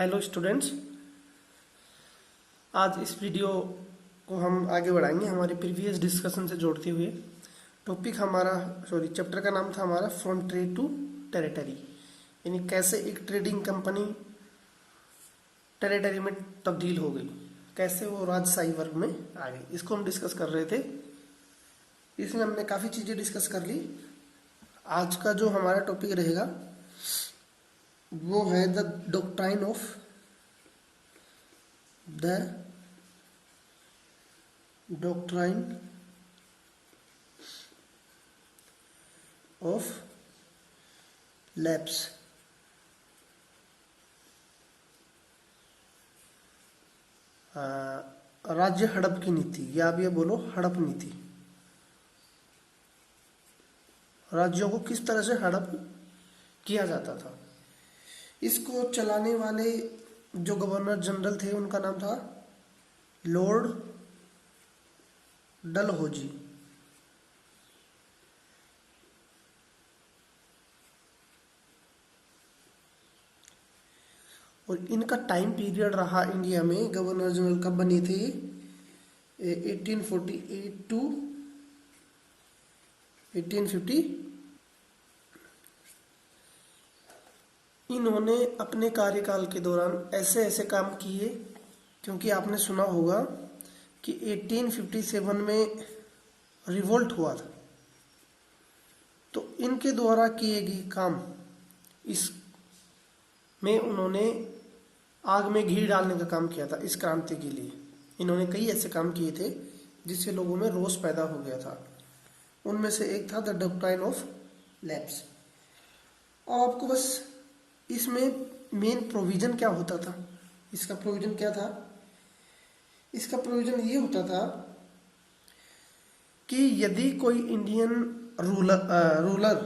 Hello students, आज इस video को हम आगे बढ़ाएंगे हमारे प्रीवियस डिस्कशन से जोड़ते हुए। टॉपिक हमारा चैप्टर का नाम था हमारा फ्रॉम ट्रेड टू टेरिटरी, यानी कैसे एक ट्रेडिंग कंपनी टेरिटरी में तब्दील हो गई, कैसे वो राजशाही वर्ग में आ गई, इसको हम डिस्कस कर रहे थे। इसमें हमने काफ़ी चीज़ें डिस्कस कर ली। आज का जो हमारा टॉपिक रहेगा वो है the doctrine of the doctrine of lapse। राज्य हड़प की नीति, या आप ये बोलो हड़प नीति। राज्यों को किस तरह से हड़प किया जाता था, इसको चलाने वाले जो गवर्नर जनरल थे उनका नाम था लॉर्ड डलहौजी। और इनका टाइम पीरियड रहा इंडिया में, गवर्नर जनरल कब बने थे, 1848 टू 1850। इन्होंने अपने कार्यकाल के दौरान ऐसे ऐसे काम किए, क्योंकि आपने सुना होगा कि 1857 में रिवोल्ट हुआ था, तो इनके द्वारा किए गए काम, इसमें उन्होंने आग में घी डालने का काम किया था। इस क्रांति के लिए इन्होंने कई ऐसे काम किए थे जिससे लोगों में रोष पैदा हो गया था। उनमें से एक था द डॉक्ट्राइन ऑफ लैप्स। और आपको बस इसमें मेन प्रोविजन क्या होता था, इसका प्रोविजन क्या था, इसका प्रोविजन ये होता था कि यदि कोई इंडियन रूलर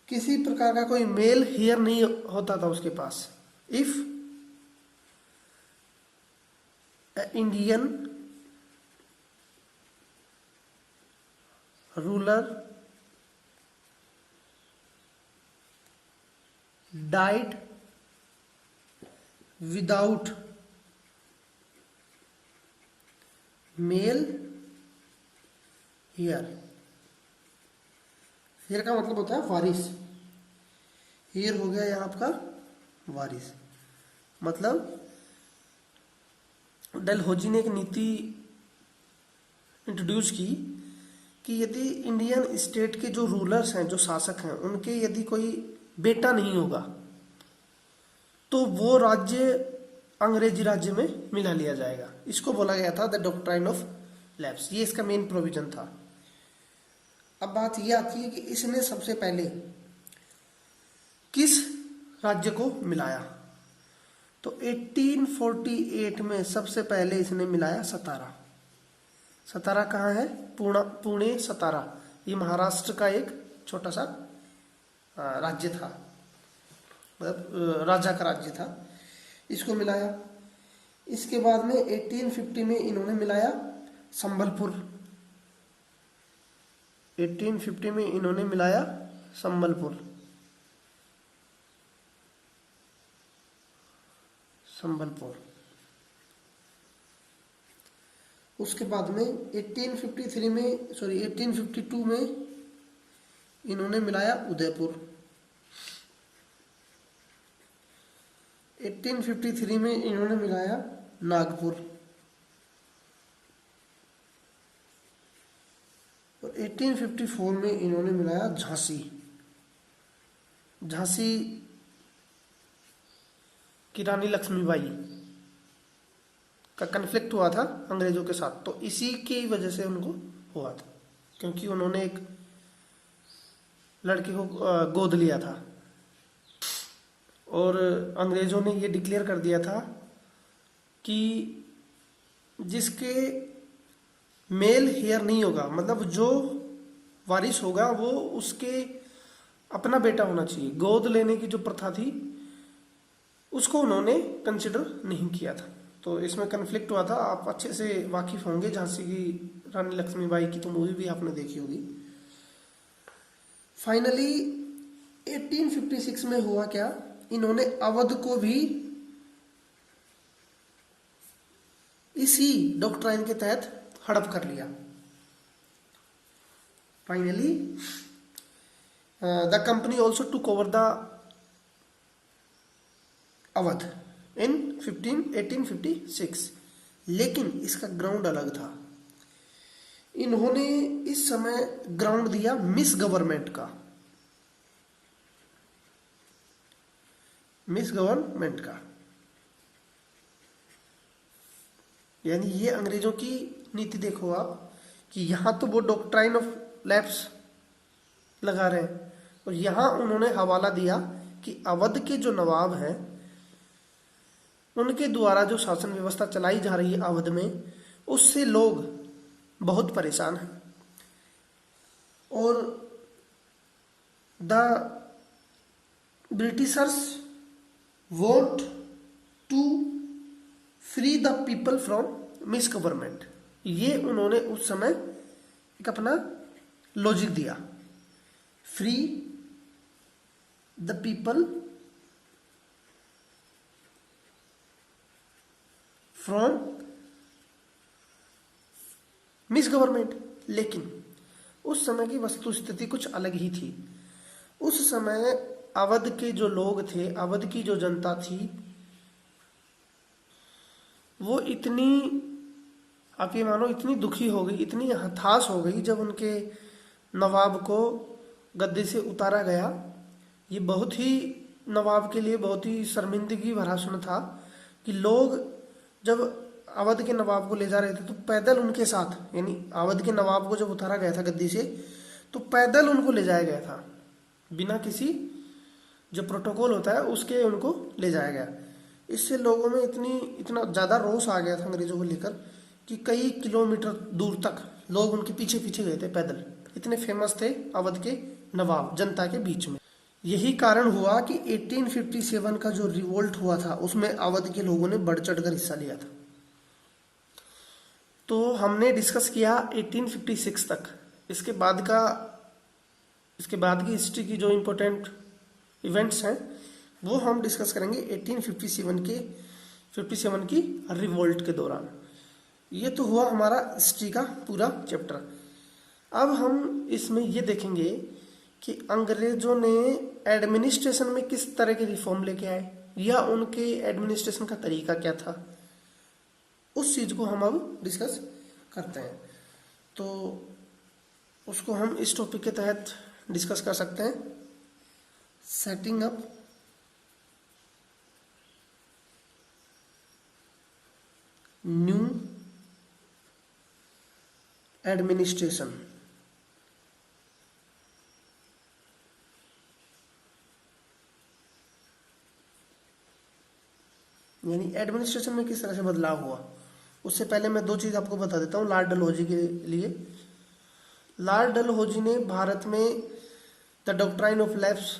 किसी प्रकार का कोई मेल हेयर नहीं होता था उसके पास, if Indian ruler died without male heir। Heir का मतलब होता है वारिस। हेयर हो गया यहाँ आपका वारिस। मतलब डलहौजी ने एक नीति इंट्रोड्यूस की कि यदि इंडियन स्टेट के जो रूलर्स हैं, जो शासक हैं, उनके यदि कोई बेटा नहीं होगा तो वो राज्य अंग्रेजी राज्य में मिला लिया जाएगा। इसको बोला गया था द डॉक्ट्राइन ऑफ लैप्स। ये इसका मेन प्रोविजन था। अब बात ये आती है कि इसने सबसे पहले किस राज्य को मिलाया, तो 1848 में सबसे पहले इसने मिलाया सतारा। सतारा कहाँ है, पुणे सतारा, ये महाराष्ट्र का एक छोटा सा राज्य था, मतलब राजा का राज्य था, इसको मिलाया। इसके बाद में 1850 में इन्होंने मिलाया संबलपुर। 1850 में इन्होंने मिलाया संबलपुर। उसके बाद में 1852 में इन्होंने मिलाया उदयपुर। 1853 में इन्होंने मिलाया नागपुर। और 1854 में इन्होंने मिलाया झांसी। झांसी की रानी लक्ष्मीबाई का कन्फ्लिक्ट हुआ था अंग्रेजों के साथ, तो इसी की वजह से उनको हुआ था, क्योंकि उन्होंने एक लड़के को गोद लिया था और अंग्रेजों ने ये डिक्लेयर कर दिया था कि जिसके मेल हेयर नहीं होगा, मतलब जो वारिस होगा वो उसके अपना बेटा होना चाहिए। गोद लेने की जो प्रथा थी उसको उन्होंने कंसिडर नहीं किया था, तो इसमें कन्फ्लिक्ट हुआ था। आप अच्छे से वाकिफ होंगे, झांसी की रानी लक्ष्मीबाई की तो मूवी भी आपने देखी होगी। फाइनली 1856 में हुआ क्या, इन्होंने अवध को भी इसी डॉक्ट्राइन के तहत हड़प कर लिया। Finally the company also took over the Awadh in 1856। लेकिन इसका ग्राउंड अलग था। इन्होंने इस समय ग्राउंड दिया मिस गवर्नमेंट का, मिस गवर्नमेंट का। यानी ये अंग्रेजों की नीति देखो आप, कि यहां तो वो डॉक्ट्राइन ऑफ लैप्स लगा रहे हैं और यहां उन्होंने हवाला दिया कि अवध के जो नवाब हैं उनके द्वारा जो शासन व्यवस्था चलाई जा रही है अवध में, उससे लोग बहुत परेशान हैं और the Britishers want to free the people from misgovernment. ये उन्होंने उस समय एक अपना लॉजिक दिया, free the people from misgovernment. लेकिन उस समय की वस्तुस्थिति कुछ अलग ही थी। उस समय अवध के जो लोग थे, अवध की जो जनता थी, वो इतनी, आप ये मानो, इतनी दुखी हो गई, इतनी हताश हो गई जब उनके नवाब को गद्दे से उतारा गया। ये बहुत ही नवाब के लिए बहुत ही शर्मिंदगी भरा क्षण था कि लोग जब अवध के नवाब को ले जा रहे थे तो पैदल उनके साथ, यानी अवध के नवाब को जब उतारा गया था गद्दी से तो पैदल उनको ले जाया गया था, बिना किसी जो प्रोटोकॉल होता है उसके उनको ले जाया गया। इससे लोगों में इतना ज़्यादा रोष आ गया था अंग्रेजों को लेकर कि कई किलोमीटर दूर तक लोग उनके पीछे पीछे गए थे पैदल। इतने फेमस थे अवध के नवाब जनता के बीच में। यही कारण हुआ कि 1857 का जो रिवोल्ट हुआ था उसमें अवध के लोगों ने बढ़ चढ़कर हिस्सा लिया था। तो हमने डिस्कस किया 1856 तक। इसके बाद की हिस्ट्री की जो इम्पोर्टेंट इवेंट्स हैं वो हम डिस्कस करेंगे 1857 की रिवोल्ट के दौरान। ये तो हुआ हमारा हिस्ट्री का पूरा चैप्टर। अब हम इसमें ये देखेंगे कि अंग्रेजों ने एडमिनिस्ट्रेशन में किस तरह के रिफॉर्म लेके आए या उनके एडमिनिस्ट्रेशन का तरीका क्या था, उस चीज को हम अब डिस्कस करते हैं। तो उसको हम इस टॉपिक के तहत डिस्कस कर सकते हैं, सेटिंग अप न्यू एडमिनिस्ट्रेशन। यानी एडमिनिस्ट्रेशन में किस तरह से बदलाव हुआ। उससे पहले मैं दो चीज आपको बता देता हूँ लॉर्ड डलहौजी के लिए। लॉर्ड डलहौजी ने भारत में the doctrine of lapse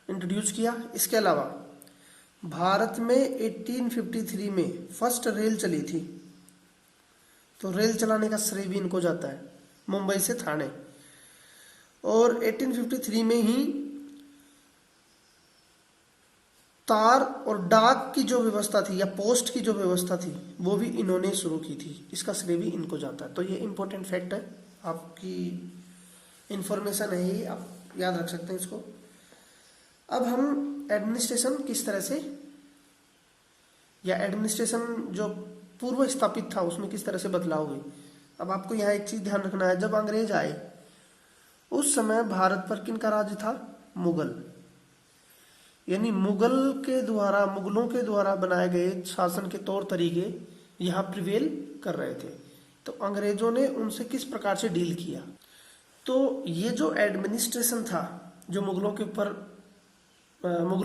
introduce किया। इसके अलावा भारत में 1853 में फर्स्ट रेल चली थी, तो रेल चलाने का श्रेय भी इनको जाता है, मुंबई से ठाणे। और 1853 में ही तार और डाक की जो व्यवस्था थी या पोस्ट की जो व्यवस्था थी वो भी इन्होंने शुरू की थी, इसका श्रेय भी इनको जाता है। तो ये इंपॉर्टेंट फैक्ट है, आपकी इंफॉर्मेशन है, ये आप याद रख सकते हैं इसको। अब हम एडमिनिस्ट्रेशन किस तरह से, या एडमिनिस्ट्रेशन जो पूर्व स्थापित था उसमें किस तरह से बदलाव हुए। अब आपको यहाँ एक चीज ध्यान रखना है, जब अंग्रेज आए उस समय भारत पर किन का राज्य था, मुगल। यानी मुगलों के द्वारा बनाए गए शासन के तौर तरीके यहाँ प्रिवेल कर रहे थे। तो अंग्रेजों ने उनसे किस प्रकार से डील किया। तो ये जो एडमिनिस्ट्रेशन था जो मुगलों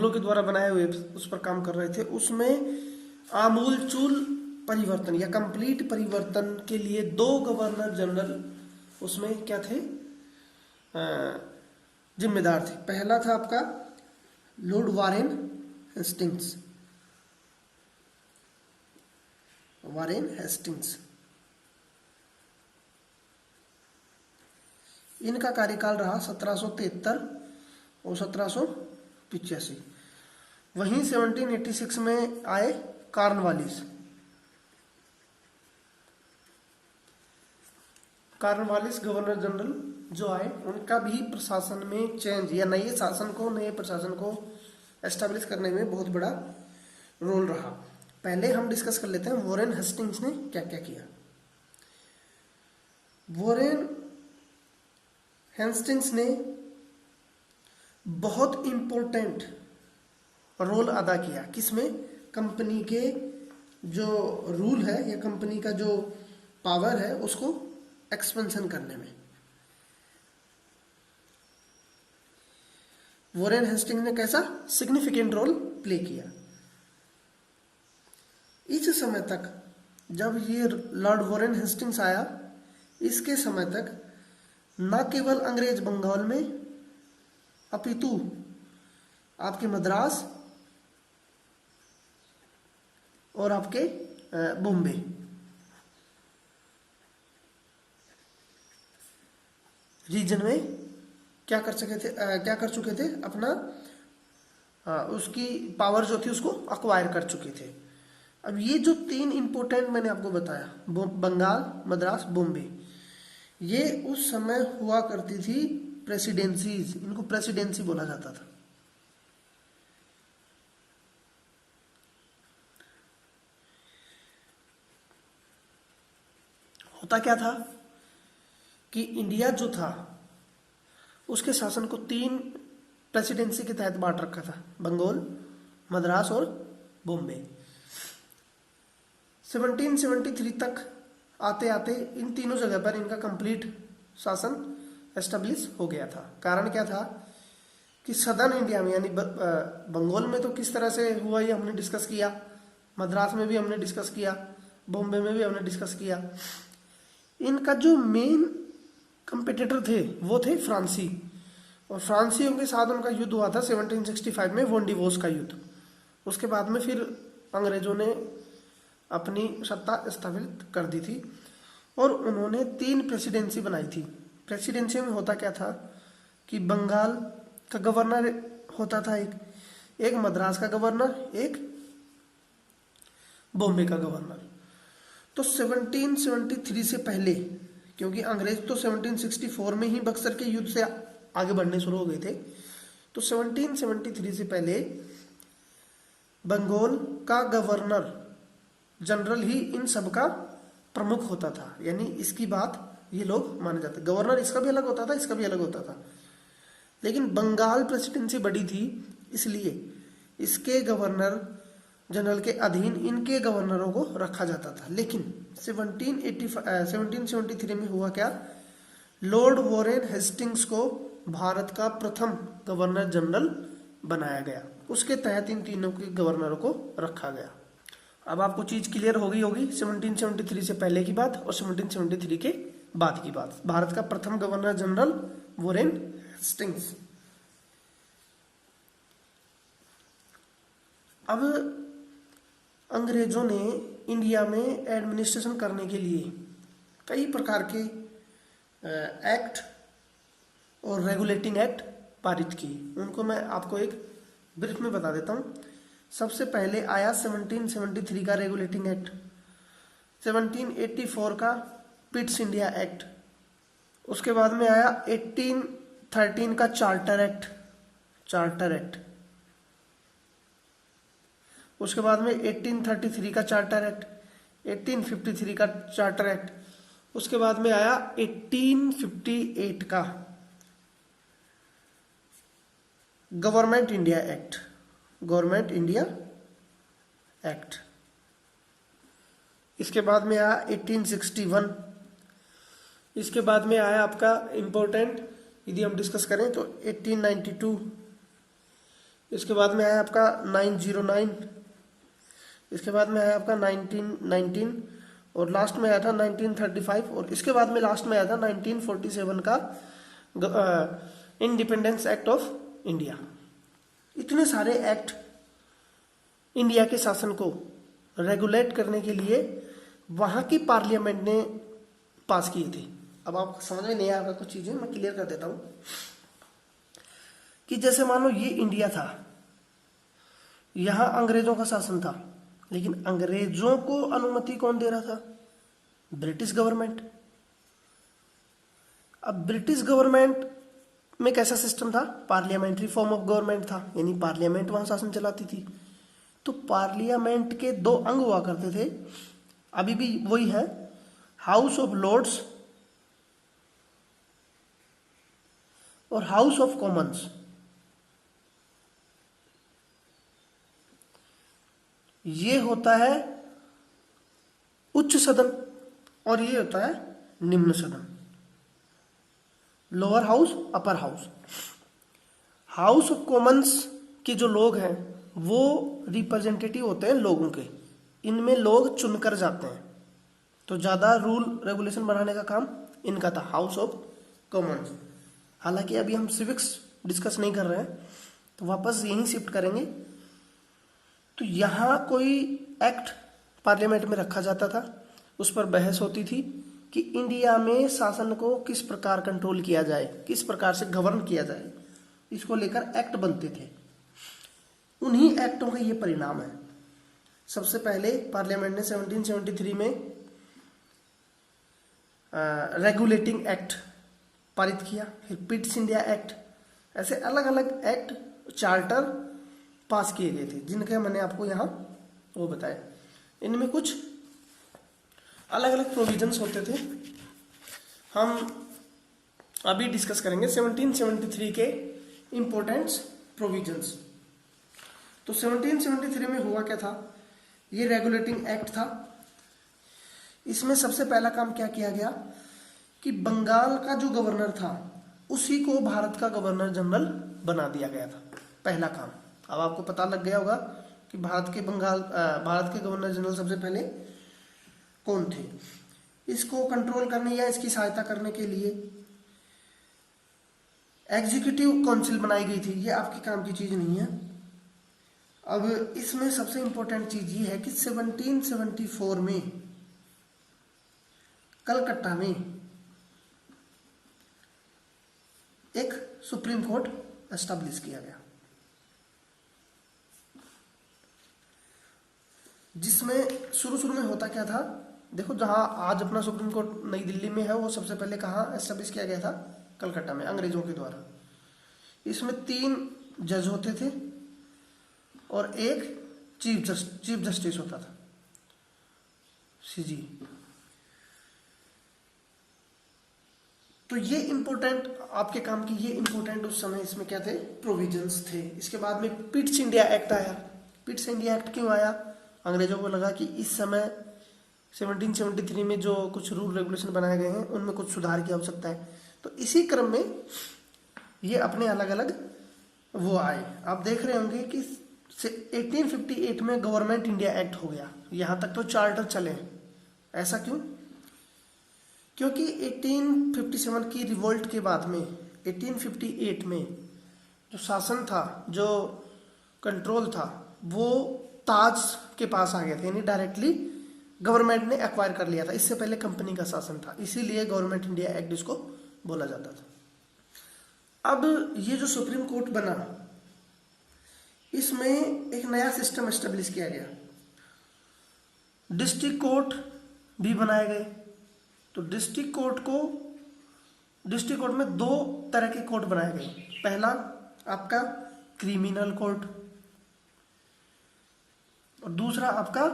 के द्वारा बनाए हुए उस पर काम कर रहे थे, उसमें आमूलचूल परिवर्तन या कंप्लीट परिवर्तन के लिए दो गवर्नर जनरल उसमें क्या थे, जिम्मेदार थे। पहला था आपका लॉर्ड वारेन हेस्टिंग्स। इनका कार्यकाल रहा 1773 और 1785। वहीं 1786 में आए कॉर्नवालिस। कॉर्नवालिस गवर्नर जनरल जो आए, उनका भी प्रशासन में चेंज या नए शासन को, नए प्रशासन को एस्टेब्लिश करने में बहुत बड़ा रोल रहा। पहले हम डिस्कस कर लेते हैं वॉरेन हेस्टिंग्स ने क्या क्या किया। वॉरेन हेस्टिंग्स ने बहुत इंपॉर्टेंट रोल अदा किया किसमें, कंपनी के जो रूल है या कंपनी का जो पावर है उसको एक्सपेंशन करने में। वॉरेन हेस्टिंग्स ने कैसा सिग्निफिकेंट रोल प्ले किया। इस समय तक जब ये लॉर्ड वॉरेन हेस्टिंग्स आया, इसके समय तक न केवल अंग्रेज बंगाल में अपितु आपके मद्रास और आपके बॉम्बे रीजन में क्या कर चुके थे अपना उसकी पावर जो थी उसको अक्वायर कर चुके थे। अब ये जो तीन इंपॉर्टेंट मैंने आपको बताया, बंगाल, मद्रास, बॉम्बे, ये उस समय हुआ करती थी प्रेसिडेंसीज, इनको प्रेसिडेंसी बोला जाता था। होता क्या था कि इंडिया जो था उसके शासन को तीन प्रेसिडेंसी के तहत बांट रखा था, बंगाल, मद्रास और बॉम्बे। 1773 तक आते आते इन तीनों जगह पर इनका कंप्लीट शासन एस्टेब्लिश हो गया था। कारण क्या था कि सदर्न इंडिया में यानी बंगाल में तो किस तरह से हुआ ये हमने डिस्कस किया, मद्रास में भी हमने डिस्कस किया, बॉम्बे में भी हमने डिस्कस किया। इनका जो मेन कंपिटिटर थे वो थे फ्रांसी, और फ्रांसियों के साथ उनका युद्ध हुआ था 1765 में, वोंडिवोस का युद्ध। उसके बाद में फिर अंग्रेजों ने अपनी सत्ता स्थापित कर दी थी और उन्होंने तीन प्रेसिडेंसी बनाई थी। प्रेसिडेंसी में होता क्या था कि बंगाल का गवर्नर होता था एक मद्रास का गवर्नर, एक बॉम्बे का गवर्नर। तो 1773 से पहले, क्योंकि अंग्रेज तो 1764 में ही बक्सर के युद्ध से आगे बढ़ने शुरू हो गए थे, तो 1773 से पहले बंगाल का गवर्नर जनरल ही इन सब का प्रमुख होता था। यानी इसकी बात ये लोग माने जाते, गवर्नर इसका भी अलग होता था, इसका भी अलग होता था। लेकिन बंगाल प्रेसिडेंसी बड़ी थी, इसलिए इसके गवर्नर जनरल के अधीन इनके गवर्नरों को रखा जाता था। लेकिन 1773 में हुआ क्या, लॉर्ड वॉरेन हेस्टिंग्स को भारत का प्रथम गवर्नर जनरल बनाया गया। उसके तहत इन तीनों के गवर्नरों को रखा गया। अब आपको चीज क्लियर हो गई होगी 1773 से पहले की बात और 1773 के बाद की बात। भारत का प्रथम गवर्नर जनरल वॉरेन हेस्टिंग्स। अब अंग्रेजों ने इंडिया में एडमिनिस्ट्रेशन करने के लिए कई प्रकार के एक्ट और रेगुलेटिंग एक्ट पारित किए। उनको मैं आपको एक ब्रीफ में बता देता हूँ। सबसे पहले आया 1773 का रेगुलेटिंग एक्ट, 1784 का पिट्स इंडिया एक्ट, उसके बाद में आया 1813 का चार्टर एक्ट, उसके बाद में 1833 का चार्टर एक्ट, 1853 का चार्टर एक्ट, उसके बाद में आया 1858 का गवर्नमेंट इंडिया एक्ट, इसके बाद में आया 1861, इसके बाद में आया आपका इंपॉर्टेंट यदि हम डिस्कस करें तो 1892, इसके बाद में आया आपका 909, इसके बाद में आया आपका 1919 और लास्ट में आया था 1935 और इसके बाद में लास्ट में आया था 1947 का इंडिपेंडेंस एक्ट ऑफ इंडिया। इतने सारे एक्ट इंडिया के शासन को रेगुलेट करने के लिए वहां की पार्लियामेंट ने पास किए थे। अब आपको समझ में नहीं आएगा कुछ चीजें, मैं क्लियर कर देता हूं कि जैसे मान लो ये इंडिया था, यहां अंग्रेजों का शासन था, लेकिन अंग्रेजों को अनुमति कौन दे रहा था? British government. अब ब्रिटिश गवर्नमेंट में कैसा सिस्टम था? पार्लियामेंट्री फॉर्म ऑफ गवर्नमेंट था, यानी पार्लियामेंट वहां शासन चलाती थी। तो पार्लियामेंट के दो अंग हुआ करते थे, अभी भी वही है, हाउस ऑफ लॉर्ड्स और हाउस ऑफ कॉमन्स। ये होता है उच्च सदन और ये होता है निम्न सदन, lower house upper house. House of Commons के जो लोग हैं वो रिप्रेजेंटेटिव होते हैं लोगों के, इनमें लोग चुनकर जाते हैं, तो ज्यादा रूल रेगुलेशन बनाने का काम इनका था, हाउस ऑफ कॉमन्स। हालांकि अभी हम सिविक्स डिस्कस नहीं कर रहे हैं, तो वापस यहीं शिफ्ट करेंगे। तो यहाँ कोई एक्ट पार्लियामेंट में रखा जाता था, उस पर बहस होती थी कि इंडिया में शासन को किस प्रकार कंट्रोल किया जाए, किस प्रकार से गवर्न किया जाए, इसको लेकर एक्ट बनते थे। उन्हीं एक्टों का ये परिणाम है। सबसे पहले पार्लियामेंट ने 1773 में रेगुलेटिंग एक्ट पारित किया, फिर पिट्स इंडिया एक्ट, ऐसे अलग अलग एक्ट, चार्टर पास किए गए थे, जिनके मैंने आपको यहाँ वो बताया। इनमें कुछ अलग अलग प्रोविजंस होते थे, हम अभी डिस्कस करेंगे 1773 के इंपॉर्टेंट प्रोविजंस। तो 1773 में हुआ क्या था? ये रेगुलेटिंग एक्ट था। इसमें सबसे पहला काम क्या किया गया कि बंगाल का जो गवर्नर था उसी को भारत का गवर्नर जनरल बना दिया गया था, पहला काम। अब आपको पता लग गया होगा कि भारत के गवर्नर जनरल सबसे पहले कौन थे। इसको कंट्रोल करने या इसकी सहायता करने के लिए एग्जीक्यूटिव काउंसिल बनाई गई थी। ये आपके काम की चीज नहीं है। अब इसमें सबसे इंपॉर्टेंट चीज ये है कि 1774 में कलकत्ता में एक सुप्रीम कोर्ट एस्टैब्लिश किया गया, जिसमें शुरू में होता क्या था? देखो, जहां आज अपना सुप्रीम कोर्ट नई दिल्ली में है, वो सबसे पहले कहाँ एस्टैब्लिश किया गया था? कलकत्ता में, अंग्रेजों के द्वारा। इसमें 3 जज होते थे और एक चीफ जस्टिस होता था, सीजी। तो ये इंपॉर्टेंट आपके काम की, ये इंपॉर्टेंट उस समय इसमें क्या थे? प्रोविजंस थे। इसके बाद में पिट्स इंडिया एक्ट आया। पिट्स इंडिया एक्ट क्यों आया? अंग्रेजों को लगा कि इस समय 1773 में जो कुछ रूल रेगुलेशन बनाए गए हैं उनमें कुछ सुधार की आवश्यकता है। तो इसी क्रम में ये अपने अलग अलग वो आए। आप देख रहे होंगे कि 1858 में गवर्नमेंट इंडिया एक्ट हो गया, यहां तक तो चार्टर चले। ऐसा क्यों? क्योंकि 1857 की रिवोल्ट के बाद में 1858 में जो शासन था, जो कंट्रोल था, वो ताज के पास आ गया था, यानी डायरेक्टली गवर्नमेंट ने एक्वायर कर लिया था। इससे पहले कंपनी का शासन था, इसीलिए गवर्नमेंट इंडिया एक्ट इसको बोला जाता था। अब ये जो सुप्रीम कोर्ट बना, इसमें एक नया सिस्टम एस्टेब्लिश किया गया। डिस्ट्रिक्ट कोर्ट भी बनाए गए। तो डिस्ट्रिक्ट कोर्ट में 2 तरह के कोर्ट बनाए गए। पहला आपका क्रिमिनल कोर्ट और दूसरा आपका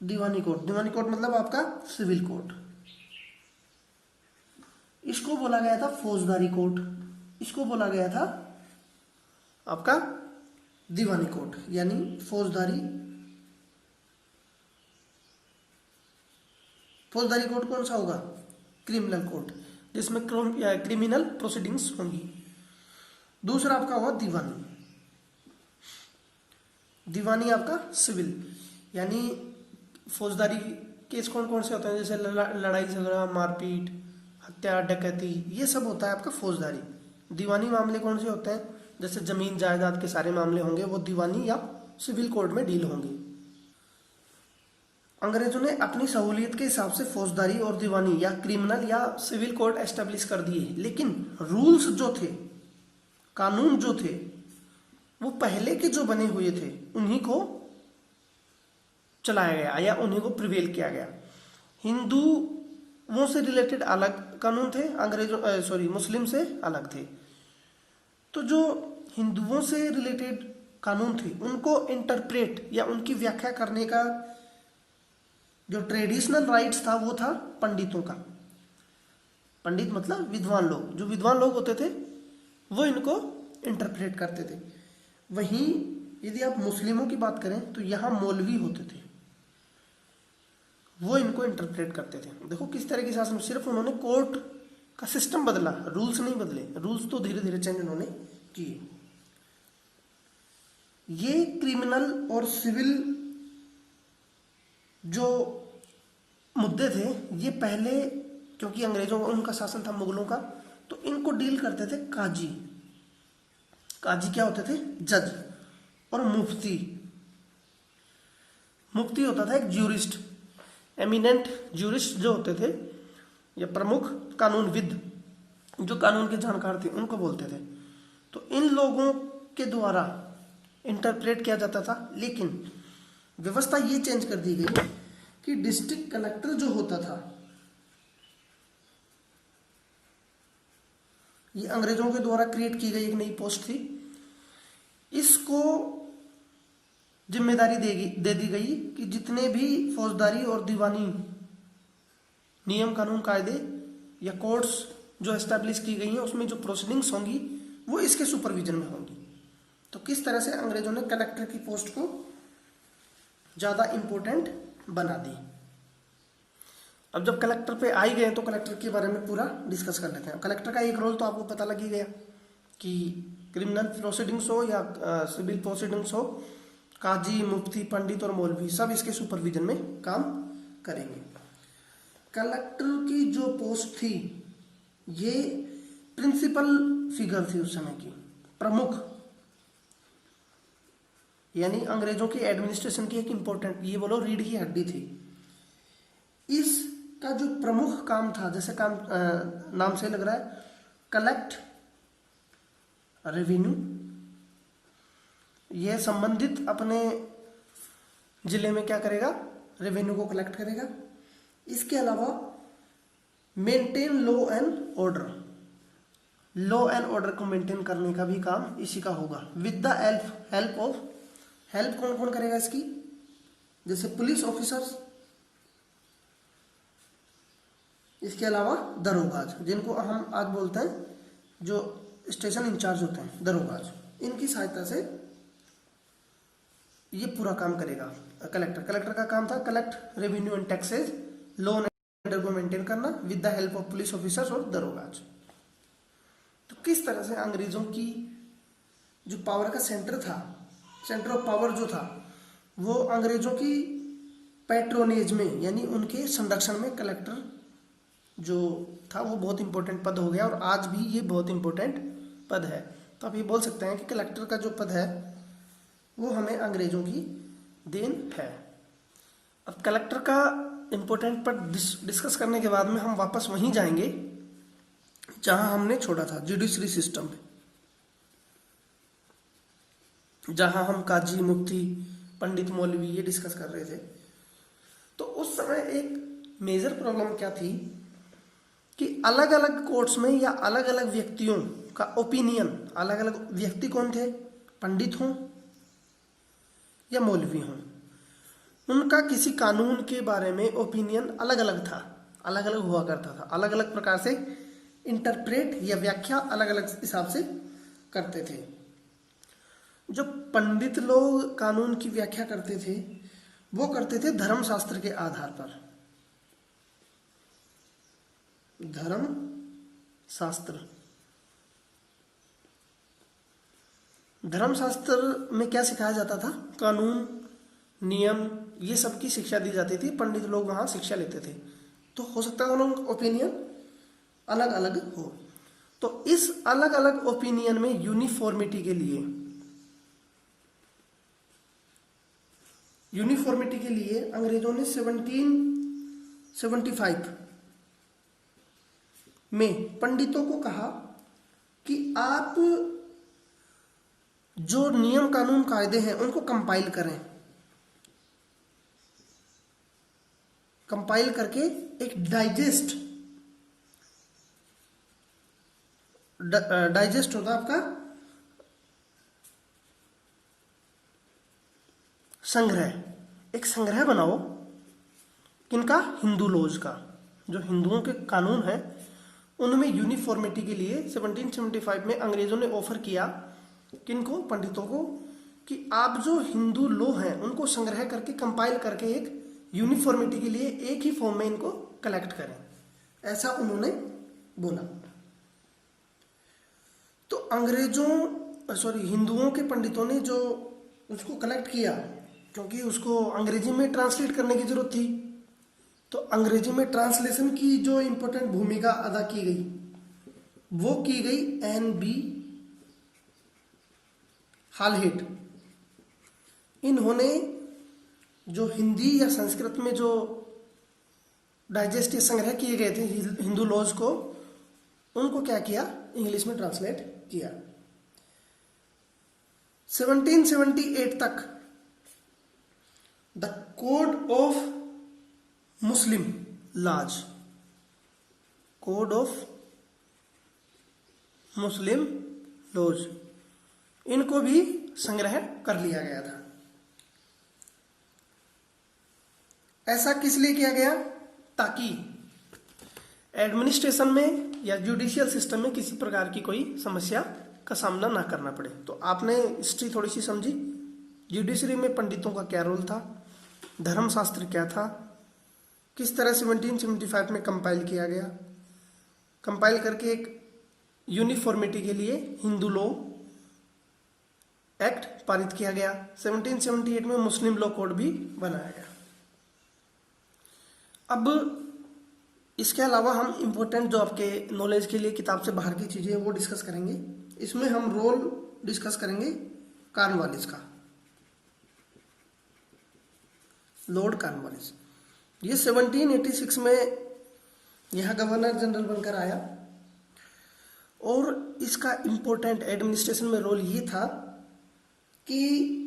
दीवानी कोर्ट। दीवानी कोर्ट मतलब आपका सिविल कोर्ट। इसको बोला गया था फौजदारी कोर्ट, इसको बोला गया था आपका दीवानी कोर्ट, यानी फौजदारी कोर्ट कौन सा होगा? क्रिमिनल कोर्ट, जिसमें क्रिमिनल प्रोसीडिंग्स होंगी। दूसरा आपका होगा दीवानी आपका सिविल, यानी फौजदारी केस कौन कौन से होते हैं? जैसे लड़ाई झगड़ा, मारपीट, हत्या, डकैती, ये सब होता है आपका फौजदारी। दीवानी मामले कौन से होते हैं? जैसे जमीन जायदाद के सारे मामले होंगे, वो दीवानी या सिविल कोर्ट में डील होंगे। अंग्रेजों ने अपनी सहूलियत के हिसाब से फौजदारी और दीवानी या क्रिमिनल या सिविल कोर्ट एस्टेब्लिश कर दिए, लेकिन रूल्स जो थे, कानून जो थे, वो पहले के जो बने हुए थे उन्हीं को चलाया गया या उन्हीं को प्रिवेल किया गया। हिंदुओं से रिलेटेड अलग कानून थे, अंग्रेजों मुस्लिम से अलग थे। तो जो हिंदुओं से रिलेटेड कानून थे उनको इंटरप्रेट या उनकी व्याख्या करने का जो ट्रेडिशनल राइट्स था वो था पंडितों का। पंडित मतलब विद्वान लोग, जो विद्वान लोग होते थे वो इनको इंटरप्रेट करते थे। वहीं यदि आप मुस्लिमों की बात करें तो यहाँ मौलवी होते थे, वो इनको इंटरप्रेट करते थे। देखो किस तरह की शासन, सिर्फ उन्होंने कोर्ट का सिस्टम बदला, रूल्स नहीं बदले। रूल्स तो धीरे धीरे चेंज उन्होंने किए। ये क्रिमिनल और सिविल जो मुद्दे थे ये पहले, क्योंकि अंग्रेजों का उनका शासन था मुगलों का, तो इनको डील करते थे काजी। काजी क्या होते थे? जज। और मुफ्ती, मुफ्ती होता था एक ज्यूरिस्ट, एमिनेंट ज्यूरिस्ट जो होते थे या प्रमुख कानूनविद, जो कानून के जानकार थे उनको बोलते थे। तो इन लोगों के द्वारा इंटरप्रेट किया जाता था। लेकिन व्यवस्था ये चेंज कर दी गई कि डिस्ट्रिक्ट कलेक्टर जो होता था, ये अंग्रेजों के द्वारा क्रिएट की गई एक नई पोस्ट थी। इसको जिम्मेदारी दे दी गई कि जितने भी फौजदारी और दीवानी नियम कानून कायदे या कोर्ट्स जो एस्टैब्लिश की गई हैं उसमें जो प्रोसीडिंग्स होंगी वो इसके सुपरविजन में होंगी। तो किस तरह से अंग्रेजों ने कलेक्टर की पोस्ट को ज़्यादा इम्पोर्टेंट बना दी। अब जब कलेक्टर पे आ ही गए तो कलेक्टर के बारे में पूरा डिस्कस कर लेते हैं। कलेक्टर का एक रोल तो आपको पता लग ही गया कि क्रिमिनल प्रोसीडिंग्स हो या सिविल प्रोसीडिंग्स हो, काजी, मुफ्ती, पंडित और मौलवी सब इसके सुपरविजन में काम करेंगे। कलेक्टर की जो पोस्ट थी ये प्रिंसिपल फिगर थी उस समय की, प्रमुख, यानी अंग्रेजों की एडमिनिस्ट्रेशन की एक इंपॉर्टेंट, ये बोलो रीढ़ की हड्डी थी। इसका जो प्रमुख काम था, जैसे काम नाम से लग रहा है, कलेक्ट रेवेन्यू, यह संबंधित अपने जिले में क्या करेगा? रेवेन्यू को कलेक्ट करेगा। इसके अलावा maintain law and order, law and order को मेंटेन करने का भी काम इसी का होगा। With the help of, help कौन कौन करेगा इसकी? जैसे पुलिस ऑफिसर्स, इसके अलावा दरोगाज, जिनको हम आज बोलते हैं जो स्टेशन इंचार्ज होते हैं दरोगाज, इनकी सहायता से ये पूरा काम करेगा कलेक्टर। कलेक्टर का काम था collect revenue and taxes, law and order को मेंटेन करना with the help of police officers और दरोगाज। तो किस तरह से अंग्रेजों की जो पावर का सेंटर था, सेंटर ऑफ पावर जो था, वो अंग्रेजों की पैट्रोनेज में यानी उनके संरक्षण में कलेक्टर जो था वो बहुत इंपॉर्टेंट पद हो गया। और आज भी ये बहुत इंपॉर्टेंट पद है। तो आप ये बोल सकते हैं कि कलेक्टर का जो पद है वो हमें अंग्रेजों की देन है। अब कलेक्टर का इंपॉर्टेंट पद डिस्कस करने के बाद में हम वापस वहीं जाएंगे जहां हमने छोड़ा था, जुडिशरी सिस्टम में, जहां हम काजी, मुफ्ती, पंडित, मौलवी ये डिस्कस कर रहे थे। तो उस समय एक मेजर प्रॉब्लम क्या थी कि अलग अलग कोर्ट्स में या अलग अलग व्यक्तियों का ओपिनियन, अलग अलग व्यक्ति कौन थे? पंडित हों या मौलवी हों, उनका किसी कानून के बारे में ओपिनियन अलग अलग था, अलग अलग हुआ करता था। अलग अलग प्रकार से इंटरप्रेट या व्याख्या अलग अलग हिसाब से करते थे। जो पंडित लोग कानून की व्याख्या करते थे वो करते थे धर्मशास्त्र के आधार पर। धर्म शास्त्र, धर्मशास्त्र में क्या सिखाया जाता था? कानून, नियम, ये सब की शिक्षा दी जाती थी। पंडित लोग वहां शिक्षा लेते थे। तो हो सकता है उनका ओपिनियन अलग अलग हो। तो इस अलग अलग ओपिनियन में यूनिफॉर्मिटी के लिए, अंग्रेजों ने 1775 में पंडितों को कहा कि आप जो नियम कानून कायदे हैं उनको कंपाइल करें, कंपाइल करके एक डाइजेस्ट होता है आपका संग्रह, एक संग्रह बनाओ किनका, हिंदू लॉज का, जो हिंदुओं के कानून हैं उनमें यूनिफॉर्मिटी के लिए 1775 में अंग्रेजों ने ऑफर किया किनको, पंडितों को, कि आप जो हिंदू लॉ हैं उनको संग्रह करके कंपाइल करके एक यूनिफॉर्मिटी के लिए एक ही फॉर्म में इनको कलेक्ट करें, ऐसा उन्होंने बोला। तो हिंदुओं के पंडितों ने जो उसको कलेक्ट किया, क्योंकि उसको अंग्रेजी में ट्रांसलेट करने की जरूरत थी, तो अंग्रेजी में ट्रांसलेशन की जो इंपॉर्टेंट भूमिका अदा की गई वो की गई N.B. हालहेट। इन्होंने जो हिंदी या संस्कृत में जो डाइजेस्ट या संग्रह किए गए थे हिंदू लॉज को, उनको क्या किया, इंग्लिश में ट्रांसलेट किया। 1778 तक the code of Muslim laws, code of Muslim laws, इनको भी संग्रह कर लिया गया था। ऐसा किस लिए किया गया, ताकि एडमिनिस्ट्रेशन में या जुडिशियल सिस्टम में किसी प्रकार की कोई समस्या का सामना ना करना पड़े। तो आपने हिस्ट्री थोड़ी सी समझी, जुडिशरी में पंडितों का क्या रोल था, धर्मशास्त्र क्या था, किस तरह 1775 में कंपाइल किया गया, कंपाइल करके एक यूनिफॉर्मिटी के लिए हिंदू लॉ एक्ट पारित किया गया। 1778 में मुस्लिम लॉ कोड भी बनाया गया। अब इसके अलावा हम इम्पोर्टेंट जो आपके नॉलेज के लिए किताब से बाहर की चीजें वो डिस्कस करेंगे। इसमें हम रोल डिस्कस करेंगे कॉर्नवालिस का, लॉर्ड कॉर्नवालिस। ये 1786 में यहाँ गवर्नर जनरल बनकर आया और इसका इम्पोर्टेंट एडमिनिस्ट्रेशन में रोल ये था कि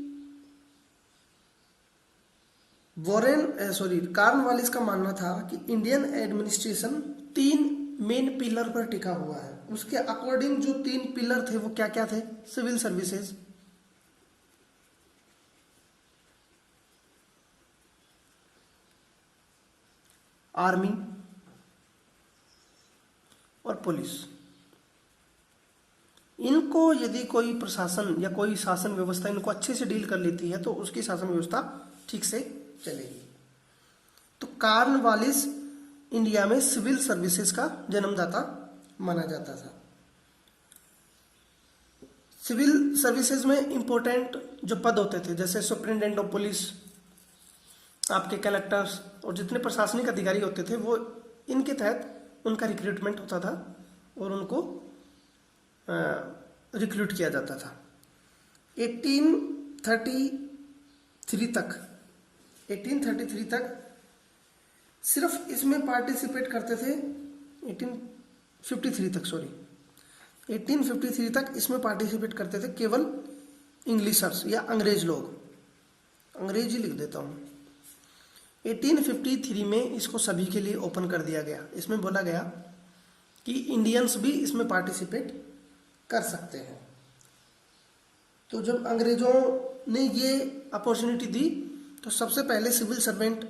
कॉर्नवालिस का मानना था कि इंडियन एडमिनिस्ट्रेशन 3 मेन पिलर पर टिका हुआ है। उसके अकॉर्डिंग जो 3 पिलर थे वो क्या क्या थे, सिविल सर्विसेज, आर्मी और पुलिस। इनको यदि कोई प्रशासन या कोई शासन व्यवस्था इनको अच्छे से डील कर लेती है तो उसकी शासन व्यवस्था ठीक से चलेगी। तो कॉर्नवालिस इंडिया में सिविल सर्विसेज का जन्मदाता माना जाता था। सिविल सर्विसेज में इंपॉर्टेंट जो पद होते थे, जैसे सुप्रिंटेंडेंट ऑफ पुलिस, आपके कलेक्टर्स और जितने प्रशासनिक अधिकारी होते थे वो इनके तहत उनका रिक्रूटमेंट होता था और उनको रिक्रूट किया जाता था। 1833 तक सिर्फ इसमें पार्टिसिपेट करते थे, 1853 तक इसमें पार्टिसिपेट करते थे केवल इंग्लिशर्स या अंग्रेज लोग। अंग्रेजी लिख देता हूँ। 1853 में इसको सभी के लिए ओपन कर दिया गया। इसमें बोला गया कि इंडियंस भी इसमें पार्टिसिपेट कर सकते हैं। तो जब अंग्रेजों ने ये अपॉर्चुनिटी दी तो सबसे पहले सिविल सर्वेंट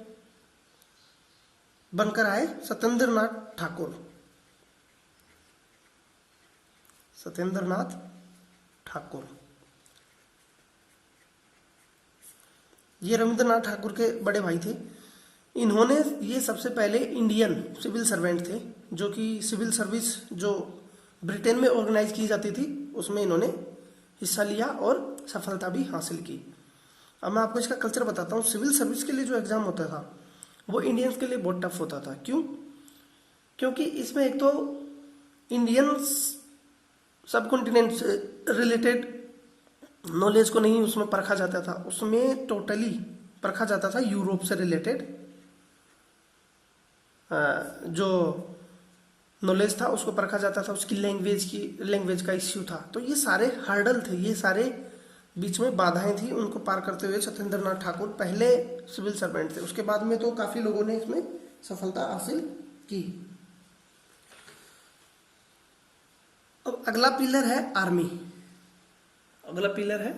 बनकर आए सत्येंद्रनाथ ठाकुर। ये रविंद्रनाथ ठाकुर के बड़े भाई थे। इन्होंने ये सबसे पहले इंडियन सिविल सर्वेंट थे, जो कि सिविल सर्विस जो ब्रिटेन में ऑर्गेनाइज की जाती थी उसमें इन्होंने हिस्सा लिया और सफलता भी हासिल की। अब मैं आपको इसका कल्चर बताता हूँ। सिविल सर्विस के लिए जो एग्जाम होता था वो इंडियंस के लिए बहुत टफ होता था। क्यों? क्योंकि इसमें एक तो इंडियन सब कॉन्टिनेंट से रिलेटेड नॉलेज को नहीं उसमें परखा जाता था, उसमें टोटली परखा जाता था यूरोप से रिलेटेड जो नॉलेज था उसको परखा जाता था, उसकी लैंग्वेज का इश्यू था। तो ये सारे हर्डल थे, ये सारे बीच में बाधाएं थी, उनको पार करते हुए सत्येंद्र नाथ ठाकुर पहले सिविल सर्वेंट थे। उसके बाद में तो काफी लोगों ने इसमें सफलता हासिल की। अब अगला पिलर है आर्मी। अगला पिलर है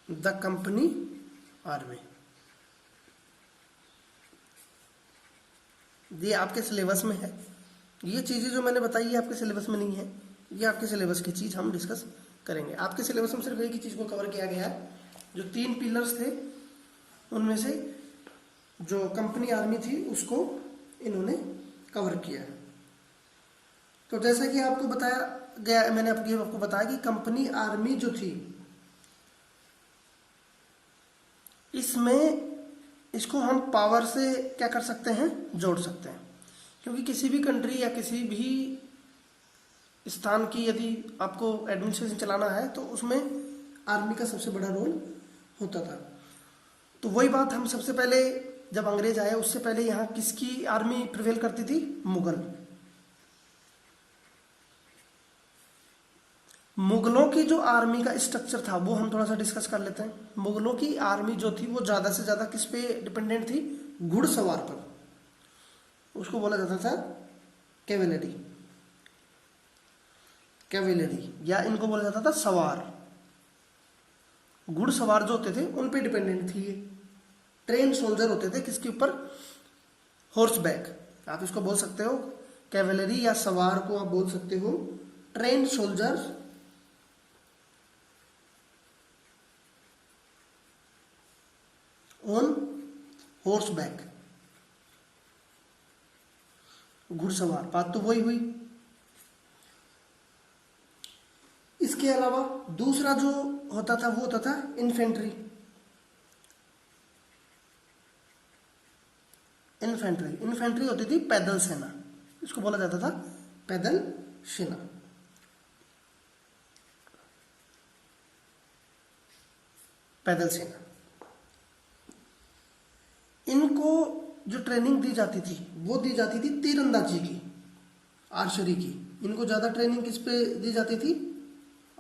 द कंपनी आर्मी। ये आपके सिलेबस में है। ये चीजें जो मैंने बताई ये आपके सिलेबस में नहीं है, ये आपके सिलेबस की चीज हम डिस्कस करेंगे। आपके सिलेबस में सिर्फ एक ही चीज को कवर किया गया है, जो 3 पिलर्स थे उनमें से जो कंपनी आर्मी थी उसको इन्होंने कवर किया है। तो जैसा कि आपको बताया गया, मैंने आपको बताया कि कंपनी आर्मी जो थी, इसमें इसको हम पावर से क्या कर सकते हैं, जोड़ सकते हैं। क्योंकि किसी भी कंट्री या किसी भी स्थान की यदि आपको एडमिनिस्ट्रेशन चलाना है तो उसमें आर्मी का सबसे बड़ा रोल होता था। तो वही बात हम सबसे पहले जब अंग्रेज आए उससे पहले यहाँ किसकी आर्मी प्रिवेल करती थी, मुगल। मुगलों की जो आर्मी का स्ट्रक्चर था वो हम थोड़ा सा डिस्कस कर लेते हैं। मुगलों की आर्मी जो थी वो ज्यादा से ज्यादा किस पे डिपेंडेंट थी, घुड़सवार पर। उसको बोला जाता था कैवेलरी, कैवेलरी, या इनको बोला जाता था सवार। घुड़सवार जो होते थे उन पे डिपेंडेंट थी ये। ट्रेन सोल्जर होते थे किसके ऊपर, हॉर्स बैक। आप इसको बोल सकते हो कैवेलरी, या सवार को आप बोल सकते हो train soldier on horse back, घुड़सवार। बात तो वही हुई। इसके अलावा दूसरा जो होता था वो होता था इन्फेंट्री। इन्फेंट्री होती थी पैदल सेना, इसको बोला जाता था पैदल सेना। पैदल सेना, इनको जो ट्रेनिंग दी जाती थी वो दी जाती थी तीरंदाजी की, आर्चरी की। इनको ज्यादा ट्रेनिंग किस पे दी जाती थी,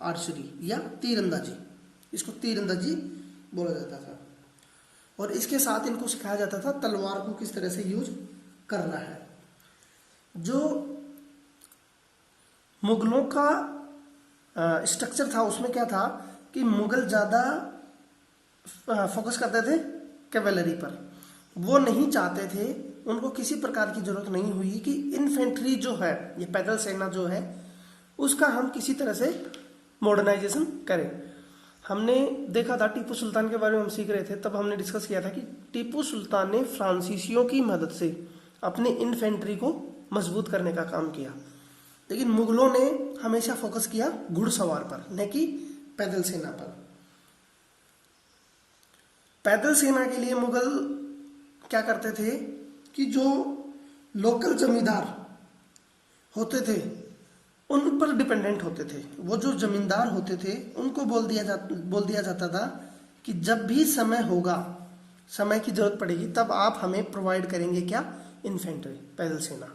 आर्चरी या तीरंदाजी। इसको तीरंदाजी बोला जाता था। और इसके साथ इनको सिखाया जाता था तलवार को किस तरह से यूज करना है। जो मुगलों का स्ट्रक्चर था उसमें क्या था कि मुगल ज्यादा फोकस करते थे कैवेलरी पर। वो नहीं चाहते थे, उनको किसी प्रकार की जरूरत नहीं हुई कि इन्फेंट्री जो है, ये पैदल सेना जो है, उसका हम किसी तरह से मॉडर्नाइजेशन करें। हमने देखा था टीपू सुल्तान के बारे में हम सीख रहे थे, तब हमने डिस्कस किया था कि टीपू सुल्तान ने फ्रांसीसियों की मदद से अपने इन्फेंट्री को मजबूत करने का काम किया। लेकिन मुगलों ने हमेशा फोकस किया घुड़सवार पर, न कि पैदल सेना पर। पैदल सेना के लिए मुगल क्या करते थे कि जो लोकल जमींदार होते थे उन पर डिपेंडेंट होते थे। वो जो जमींदार होते थे उनको बोल दिया जाता था कि जब भी समय होगा, समय की जरूरत पड़ेगी, तब आप हमें प्रोवाइड करेंगे क्या, इन्फेंट्री, पैदल सेना।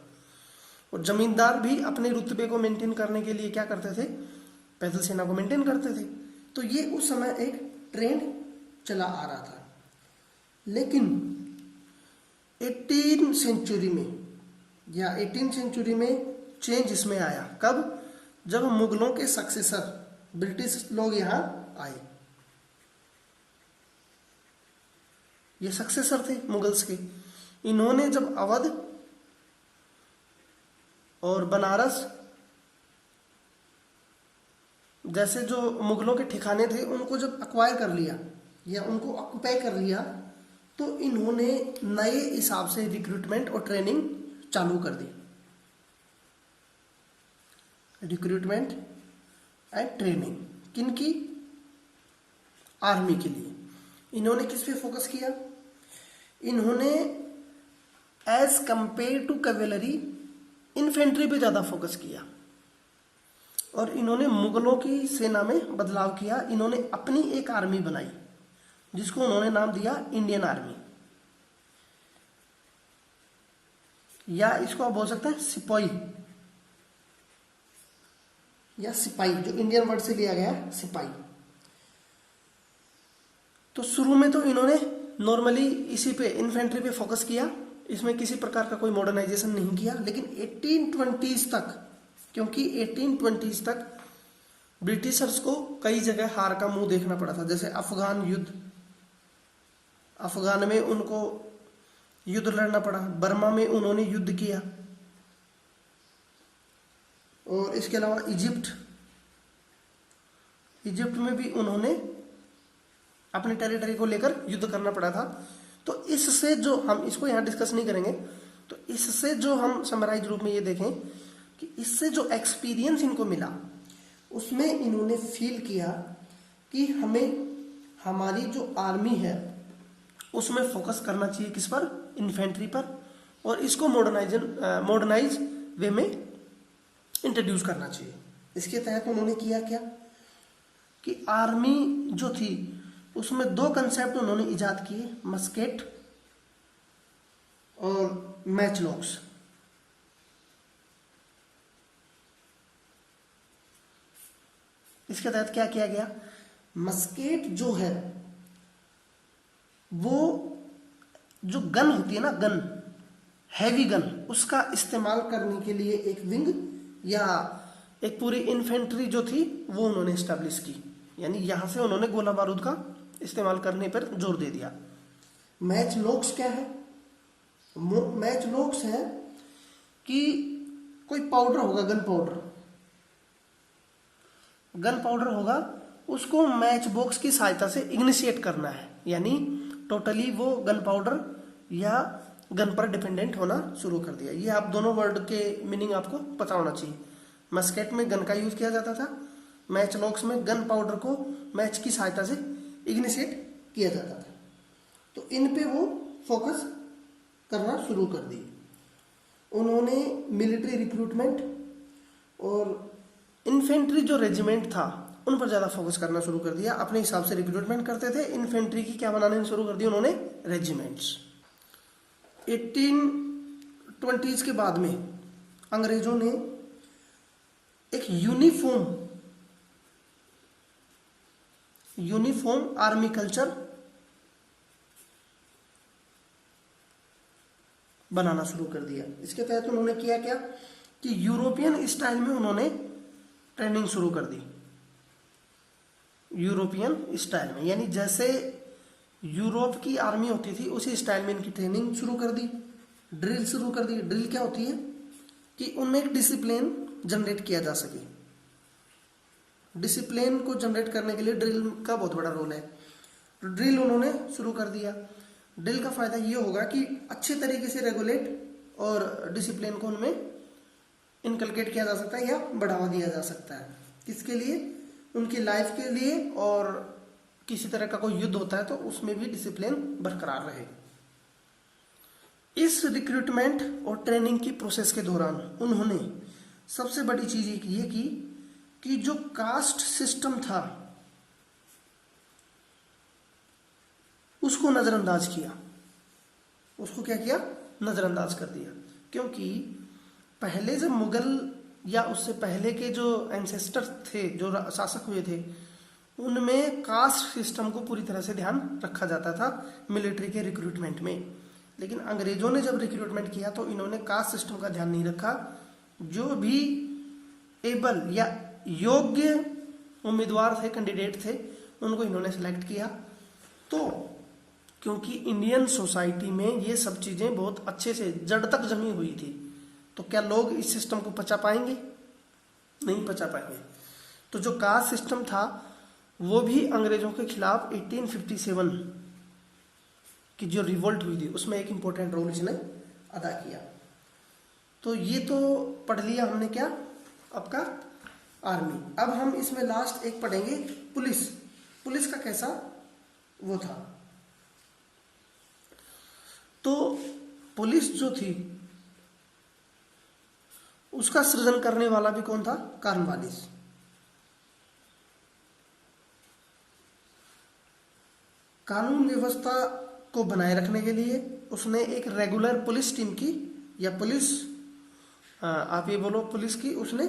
और जमींदार भी अपने रुतबे को मेंटेन करने के लिए क्या करते थे, पैदल सेना को मेंटेन करते थे। तो ये उस समय एक ट्रेंड चला आ रहा था। लेकिन 18 सेंचुरी में या 18 सेंचुरी में चेंज इसमें आया। कब, जब मुगलों के सक्सेसर ब्रिटिश लोग यहां आए। ये सक्सेसर थे मुगल्स के। इन्होंने जब अवध और बनारस जैसे जो मुगलों के ठिकाने थे उनको जब अक्वायर कर लिया या उनको ऑक्युपाई कर लिया, तो इन्होंने नए हिसाब से रिक्रूटमेंट और ट्रेनिंग चालू कर दी। रिक्रूटमेंट एंड ट्रेनिंग किनकी, आर्मी के लिए। इन्होंने किस पे फोकस किया, इन्होंने as compare to cavalry infantry पे ज्यादा फोकस किया। और इन्होंने मुगलों की सेना में बदलाव किया। इन्होंने अपनी एक आर्मी बनाई जिसको उन्होंने नाम दिया इंडियन आर्मी, या इसको आप बोल सकते हैं सिपाही या सिपाही, जो इंडियन वर्ड से लिया गया सिपाही। तो शुरू में तो इन्होंने नॉर्मली इसी पे इन्फेंट्री पे फोकस किया, इसमें किसी प्रकार का कोई मॉडर्नाइजेशन नहीं किया। लेकिन 1820s तक, क्योंकि 1820s तक ब्रिटिशर्स को कई जगह हार का मुंह देखना पड़ा था, जैसे अफगान युद्ध, अफगान में उनको युद्ध लड़ना पड़ा, बर्मा में उन्होंने युद्ध किया, और इसके अलावा इजिप्ट में भी उन्होंने अपने टेरिटरी को लेकर युद्ध करना पड़ा था। तो इससे जो हम इसको यहाँ डिस्कस नहीं करेंगे, तो इससे जो हम समराइज रूप में ये देखें कि इससे जो एक्सपीरियंस इनको मिला, उसमें इन्होंने फील किया कि हमें हमारी जो आर्मी है उसमें फोकस करना चाहिए, किस पर, इन्फेंट्री पर, और इसको मॉडर्नाइज वे में इंट्रोड्यूस करना चाहिए। इसके तहत उन्होंने किया क्या कि आर्मी जो थी उसमें दो कंसेप्ट उन्होंने इजाद किए, मस्केट और मैचलॉक्स। इसके तहत क्या किया गया, मस्केट जो है वो जो गन होती है ना, गन, हैवी गन, उसका इस्तेमाल करने के लिए एक विंग या एक पूरी इन्फेंट्री जो थी वो उन्होंने एस्टेब्लिश की, यानी यहां से उन्होंने गोला बारूद का इस्तेमाल करने पर जोर दे दिया। मैच लॉक्स क्या है, मैच लॉक्स है कि कोई पाउडर होगा, गन पाउडर होगा, उसको मैच बॉक्स की सहायता से इग्निशिएट करना है, यानी टोटली वो गन पाउडर या गन पर डिपेंडेंट होना शुरू कर दिया। ये आप दोनों वर्ड के मीनिंग आपको पता होना चाहिए। मस्केट में गन का यूज किया जाता था, मैच लॉक्स में गन पाउडर को मैच की सहायता से इग्निशिएट किया जाता था। तो इन पे वो फोकस करना शुरू कर दी। उन्होंने मिलिट्री रिक्रूटमेंट और इन्फेंट्री जो रेजिमेंट था उन पर ज्यादा फोकस करना शुरू कर दिया। अपने हिसाब से रिक्रूटमेंट करते थे, इन्फेंट्री की क्या बनाने शुरू कर दी उन्होंने, रेजिमेंट्स। 1820s के बाद में अंग्रेजों ने एक यूनिफॉर्म आर्मी कल्चर बनाना शुरू कर दिया। इसके तहत उन्होंने किया क्या कि यूरोपियन स्टाइल में उन्होंने ट्रेनिंग शुरू कर दी। यूरोपियन स्टाइल में, यानी जैसे यूरोप की आर्मी होती थी उसी स्टाइल में इनकी ट्रेनिंग शुरू कर दी, ड्रिल शुरू कर दी। ड्रिल क्या होती है कि उनमें एक डिसिप्लिन जनरेट किया जा सके। डिसिप्लिन को जनरेट करने के लिए ड्रिल का बहुत बड़ा रोल है। तो ड्रिल उन्होंने शुरू कर दिया। ड्रिल का फायदा ये होगा कि अच्छे तरीके से रेगुलेट और डिसिप्लिन को उनमें इनकलकेट किया जा सकता है या बढ़ावा दिया जा सकता है। किसके लिए, उनकी लाइफ के लिए, और किसी तरह का कोई युद्ध होता है तो उसमें भी डिसिप्लिन बरकरार रहे। इस रिक्रूटमेंट और ट्रेनिंग की प्रोसेस के दौरान उन्होंने सबसे बड़ी चीज ये की कि जो कास्ट सिस्टम था उसको नजरअंदाज किया। उसको क्या किया, नजरअंदाज कर दिया। क्योंकि पहले जब मुगल या उससे पहले के जो एंसेस्टर थे, जो शासक हुए थे, उनमें कास्ट सिस्टम को पूरी तरह से ध्यान रखा जाता था मिलिट्री के रिक्रूटमेंट में। लेकिन अंग्रेजों ने जब रिक्रूटमेंट किया तो इन्होंने कास्ट सिस्टम का ध्यान नहीं रखा। जो भी एबल या योग्य उम्मीदवार थे, कैंडिडेट थे, उनको इन्होंने सिलेक्ट किया। तो क्योंकि इंडियन सोसाइटी में ये सब चीजें बहुत अच्छे से जड़ तक जमी हुई थी, तो क्या लोग इस सिस्टम को पचा पाएंगे? नहीं पचा पाएंगे। तो जो कास्ट सिस्टम था वो भी अंग्रेजों के खिलाफ 1857 की जो रिवोल्ट हुई थी उसमें एक इंपॉर्टेंट रोल इसने अदा किया। तो ये तो पढ़ लिया हमने क्या, आपका आर्मी। अब हम इसमें लास्ट एक पढ़ेंगे पुलिस। पुलिस का कैसा वो था। तो पुलिस जो थी उसका सृजन करने वाला भी कौन था, कॉर्नवालिस। कानून व्यवस्था को बनाए रखने के लिए उसने एक रेगुलर पुलिस टीम की, या पुलिस, आप ये बोलो पुलिस की उसने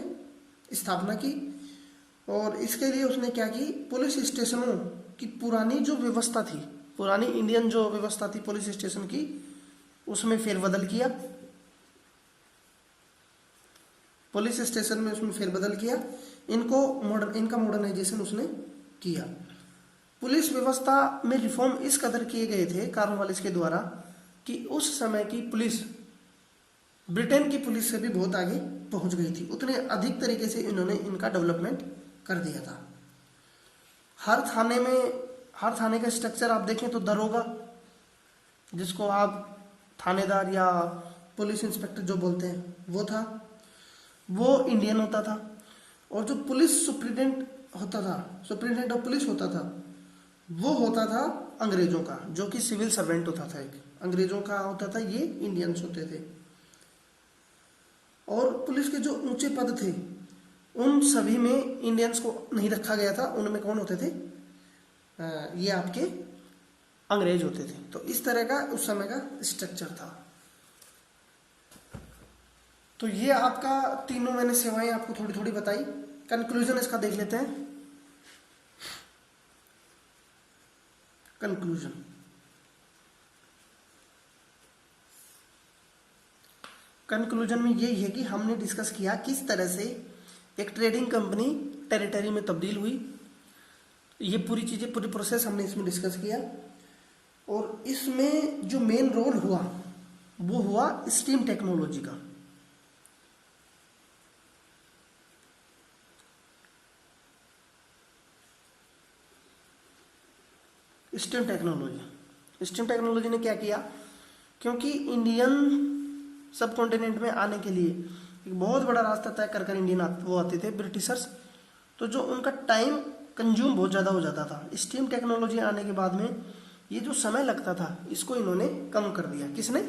स्थापना की। और इसके लिए उसने क्या की, पुलिस स्टेशनों की पुरानी जो व्यवस्था थी, पुरानी इंडियन जो व्यवस्था थी पुलिस स्टेशन की, उसमें फेरबदल किया। पुलिस स्टेशन में उसमें फेरबदल किया, इनका मॉडर्नाइजेशन उसने किया। पुलिस व्यवस्था में रिफॉर्म इस कदर किए गए थे कॉर्नवालिस के द्वारा कि उस समय की पुलिस ब्रिटेन की पुलिस से भी बहुत आगे पहुंच गई थी। उतने अधिक तरीके से इन्होंने इनका डेवलपमेंट कर दिया था। हर थाने का स्ट्रक्चर आप देखें तो दरोगा, जिसको आप थानेदार या पुलिस इंस्पेक्टर जो बोलते हैं वो था, वो इंडियन होता था। और जो पुलिस सुप्रिटेंडेंट ऑफ पुलिस होता था, वो होता था अंग्रेजों का, जो कि सिविल सर्वेंट होता था। एक अंग्रेजों का होता था, ये इंडियंस होते थे। और पुलिस के जो ऊंचे पद थे उन सभी में इंडियंस को नहीं रखा गया था। उनमें कौन होते थे, ये आपके अंग्रेज होते थे। तो इस तरह का उस समय का स्ट्रक्चर था। तो ये आपका तीनों मैंने सेवाएं आपको थोड़ी थोड़ी बताई। कंक्लूजन इसका देख लेते हैं। कंक्लूजन में यही है कि हमने डिस्कस किया किस तरह से एक ट्रेडिंग कंपनी टेरिटरी में तब्दील हुई। ये पूरी चीजें, पूरी प्रोसेस हमने इसमें डिस्कस किया। और इसमें जो मेन रोल हुआ वो हुआ स्टीम टेक्नोलॉजी का। स्टीम टेक्नोलॉजी ने क्या किया, क्योंकि इंडियन सब कॉन्टिनेंट में आने के लिए एक बहुत बड़ा रास्ता तय कर इंडियन वो आते थे ब्रिटिशर्स, तो जो उनका टाइम कंज्यूम बहुत ज़्यादा हो जाता था। स्टीम टेक्नोलॉजी आने के बाद में ये जो समय लगता था इसको इन्होंने कम कर दिया। किसने?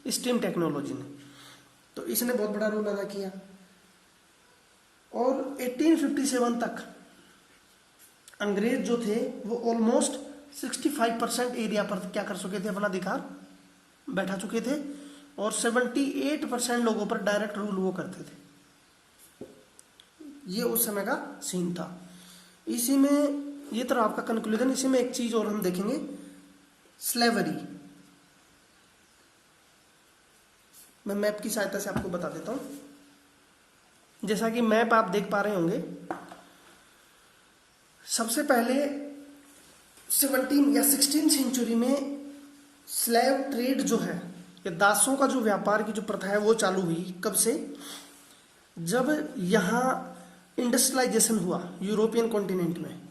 स्टीम टेक्नोलॉजी ने। तो इसने बहुत बड़ा रोल अदा किया। और 1857 तक अंग्रेज जो थे वो ऑलमोस्ट 65% एरिया पर क्या कर चुके थे, अपना अधिकार बैठा चुके थे। और 78% लोगों पर डायरेक्ट रूल वो करते थे। ये उस समय का सीन था। इसी में ये तो आपका कंक्लूजन। इसी में एक चीज और हम देखेंगे, स्लेवरी। मैं मैप की सहायता से आपको बता देता हूं। जैसा कि मैप आप देख पा रहे होंगे, सबसे पहले 17 या 16 सेंचुरी में स्लेव ट्रेड जो है, ये दासों का जो व्यापार की जो प्रथा है वो चालू हुई। कब से? जब यहाँ इंडस्ट्रियलाइजेशन हुआ यूरोपियन कॉन्टिनेंट में।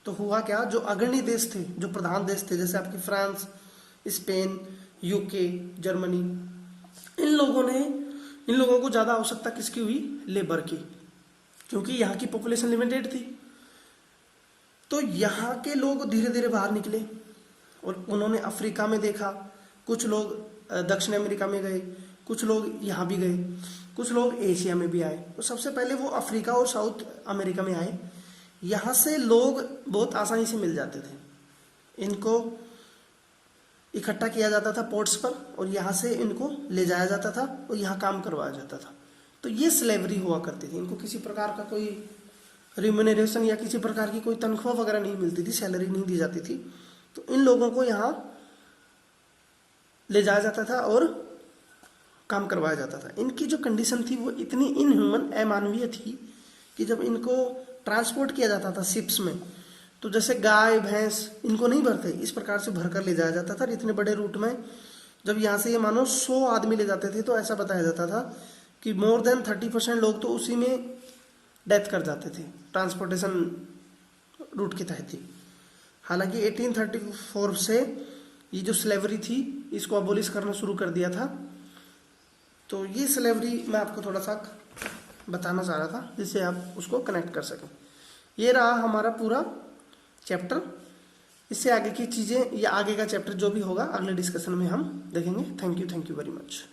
तो हुआ क्या, जो अग्रणी देश थे, जो प्रधान देश थे, जैसे आपकी फ्रांस, स्पेन, यूके, जर्मनी, इन लोगों को ज़्यादा आवश्यकता किसकी हुई? लेबर की, क्योंकि यहाँ की पॉपुलेशन लिमिटेड थी। तो यहाँ के लोग धीरे धीरे बाहर निकले और उन्होंने अफ्रीका में देखा, कुछ लोग दक्षिण अमेरिका में गए, कुछ लोग यहाँ भी गए, कुछ लोग एशिया में भी आए। तो सबसे पहले वो अफ्रीका और साउथ अमेरिका में आए। यहाँ से लोग बहुत आसानी से मिल जाते थे। इनको इकट्ठा किया जाता था पोर्ट्स पर और यहाँ से इनको ले जाया जाता था और यहाँ काम करवाया जाता था। तो ये स्लेवरी हुआ करती थी। इनको किसी प्रकार का कोई रिम्यूनरेशन या किसी प्रकार की कोई तनख्वाह वगैरह नहीं मिलती थी, सैलरी नहीं दी जाती थी। तो इन लोगों को यहाँ ले जाया जाता था और काम करवाया जाता था। इनकी जो कंडीशन थी वो इतनी इनह्यूमन, अमानवीय थी कि जब इनको ट्रांसपोर्ट किया जाता था शिप्स में, तो जैसे गाय भैंस इनको नहीं भरते, इस प्रकार से भरकर ले जाया जाता था। इतने बड़े रूट में जब यहाँ से ये मानो 100 आदमी ले जाते थे, तो ऐसा बताया जाता था कि मोर देन 30% लोग तो उसी में डेथ कर जाते थे, ट्रांसपोर्टेशन रूट के तहत ही। हालांकि 1834 से ये जो स्लेवरी थी इसको अबोलिश करना शुरू कर दिया था। तो ये स्लेवरी मैं आपको थोड़ा सा बताना चाह रहा था, जिससे आप उसको कनेक्ट कर सकें। ये रहा हमारा पूरा चैप्टर। इससे आगे की चीज़ें या आगे का चैप्टर जो भी होगा अगले डिस्कशन में हम देखेंगे। Thank you very much.